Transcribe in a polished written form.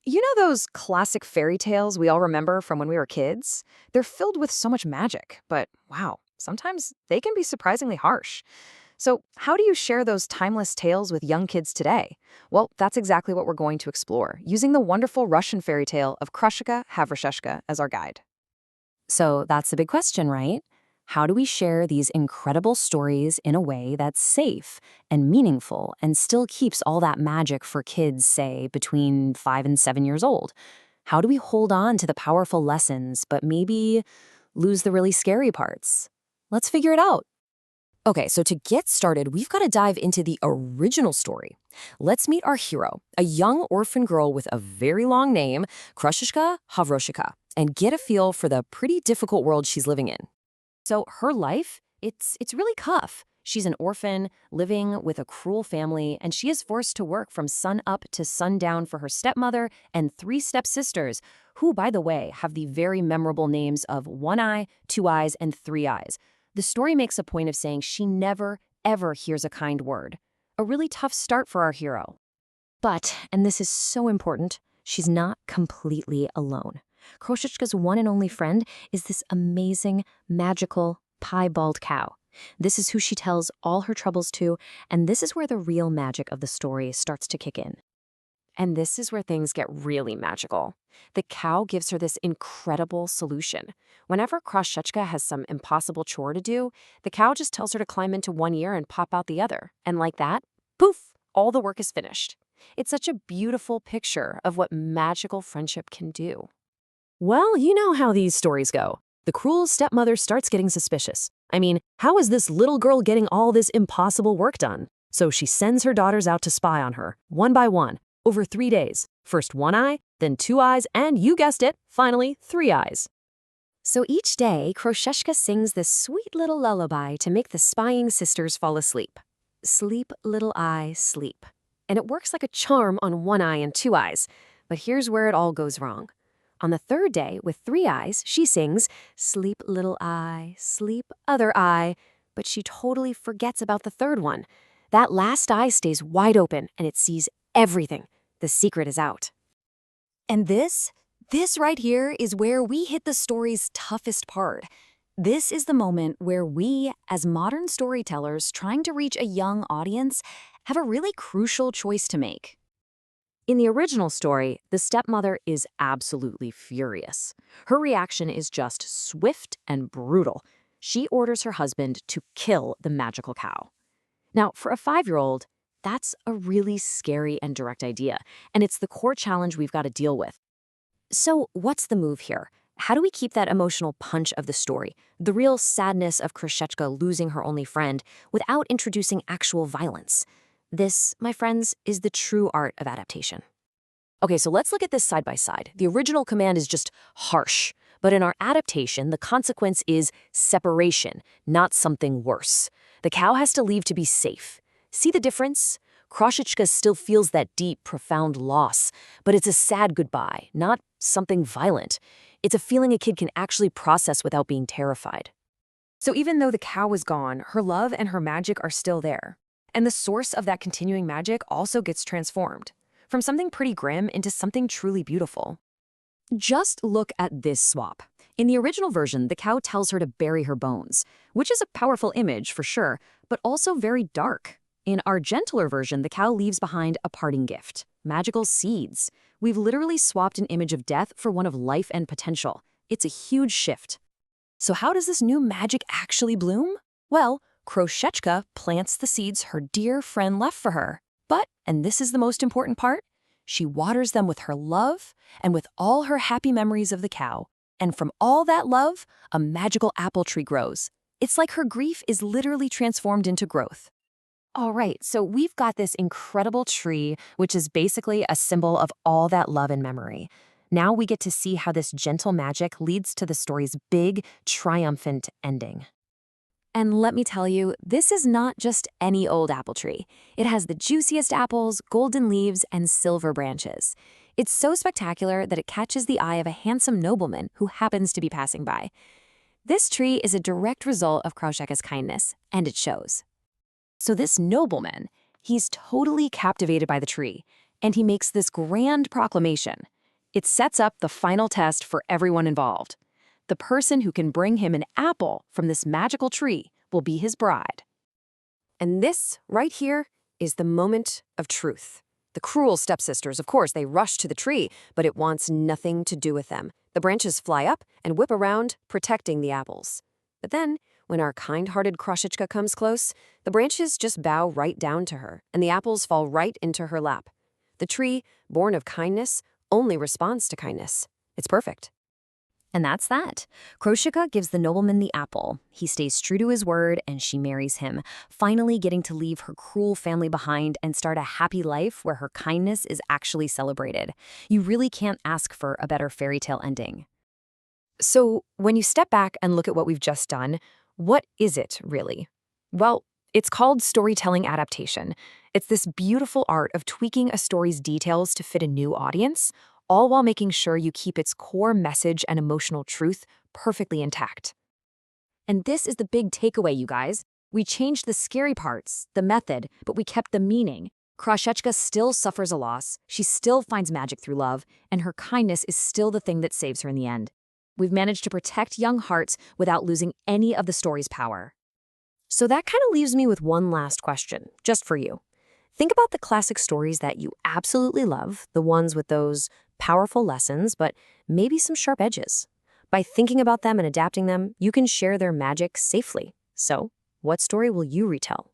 You know those classic fairy tales we all remember from when we were kids? They're filled with so much magic, but wow, sometimes they can be surprisingly harsh. So, how do you share those timeless tales with young kids today? Well, that's exactly what we're going to explore, using the wonderful Russian fairy tale of Krochka as our guide. So that's the big question, right? How do we share these incredible stories in a way that's safe and meaningful and still keeps all that magic for kids, say, between 5 and 7 years old? How do we hold on to the powerful lessons, but maybe lose the really scary parts? Let's figure it out. Okay, so to get started, we've got to dive into the original story. Let's meet our hero, a young orphan girl with a very long name, Krochka, and get a feel for the pretty difficult world she's living in. So her life, it's really tough. She's an orphan living with a cruel family, and she is forced to work from sun up to sundown for her stepmother and three stepsisters, who, by the way, have the very memorable names of One Eye, Two Eyes, and Three Eyes. The story makes a point of saying she never, ever hears a kind word. A really tough start for our hero. But, and this is so important, she's not completely alone. Kroshechka's one and only friend is this amazing, magical, piebald cow. This is who she tells all her troubles to, and this is where the real magic of the story starts to kick in. And this is where things get really magical. The cow gives her this incredible solution. Whenever Kroshechka has some impossible chore to do, the cow just tells her to climb into one ear and pop out the other. And like that, poof, all the work is finished. It's such a beautiful picture of what magical friendship can do. Well, you know how these stories go. The cruel stepmother starts getting suspicious. I mean, how is this little girl getting all this impossible work done? So she sends her daughters out to spy on her, one by one, over 3 days. First one eye, then two eyes, and you guessed it, finally 3 eyes. So each day, Kroshechka sings this sweet little lullaby to make the spying sisters fall asleep. Sleep, little eye, sleep. And it works like a charm on One Eye and Two Eyes. But here's where it all goes wrong. On the third day, with 3 eyes, she sings, sleep, little eye, sleep, other eye. But she totally forgets about the third one. That last eye stays wide open, and it sees everything. The secret is out. And this right here is where we hit the story's toughest part. This is the moment where we, as modern storytellers trying to reach a young audience, have a really crucial choice to make. In the original story, the stepmother is absolutely furious. Her reaction is just swift and brutal. She orders her husband to kill the magical cow. Now, for a 5-year-old, that's a really scary and direct idea, and it's the core challenge we've got to deal with. So what's the move here? How do we keep that emotional punch of the story, the real sadness of Kroshechka losing her only friend, without introducing actual violence? This, my friends, is the true art of adaptation. Okay, so let's look at this side by side. The original command is just harsh, but in our adaptation, the consequence is separation, not something worse. The cow has to leave to be safe. See the difference? Kroshechka still feels that deep, profound loss, but it's a sad goodbye, not something violent. It's a feeling a kid can actually process without being terrified. So, even though the cow is gone, her love and her magic are still there. And the source of that continuing magic also gets transformed, from something pretty grim into something truly beautiful. Just look at this swap. In the original version, the cow tells her to bury her bones, which is a powerful image for sure, but also very dark. In our gentler version, the cow leaves behind a parting gift, magical seeds. We've literally swapped an image of death for one of life and potential. It's a huge shift. So how does this new magic actually bloom? Well, Kroshechka plants the seeds her dear friend left for her. But, and this is the most important part, she waters them with her love and with all her happy memories of the cow. And from all that love, a magical apple tree grows. It's like her grief is literally transformed into growth. All right, so we've got this incredible tree, which is basically a symbol of all that love and memory. Now we get to see how this gentle magic leads to the story's big, triumphant ending. And let me tell you, this is not just any old apple tree. It has the juiciest apples, golden leaves, and silver branches. It's so spectacular that it catches the eye of a handsome nobleman who happens to be passing by. This tree is a direct result of Krochka's kindness, and it shows. So this nobleman, he's totally captivated by the tree, and he makes this grand proclamation. It sets up the final test for everyone involved. The person who can bring him an apple from this magical tree will be his bride. And this, right here, is the moment of truth. The cruel stepsisters, of course, they rush to the tree, but it wants nothing to do with them. The branches fly up and whip around, protecting the apples. But then, when our kind-hearted Krochka comes close, the branches just bow right down to her, and the apples fall right into her lap. The tree, born of kindness, only responds to kindness. It's perfect. And that's that. Krochka gives the nobleman the apple. He stays true to his word, and she marries him, finally getting to leave her cruel family behind and start a happy life where her kindness is actually celebrated. You really can't ask for a better fairy tale ending. So, when you step back and look at what we've just done, what is it really? Well, it's called storytelling adaptation. It's this beautiful art of tweaking a story's details to fit a new audience, all while making sure you keep its core message and emotional truth perfectly intact. And this is the big takeaway, you guys. We changed the scary parts, the method, but we kept the meaning. Krochka still suffers a loss, she still finds magic through love, and her kindness is still the thing that saves her in the end. We've managed to protect young hearts without losing any of the story's power. So that kind of leaves me with one last question, just for you. Think about the classic stories that you absolutely love, the ones with those powerful lessons, but maybe some sharp edges. By thinking about them and adapting them, you can share their magic safely. So, what story will you retell?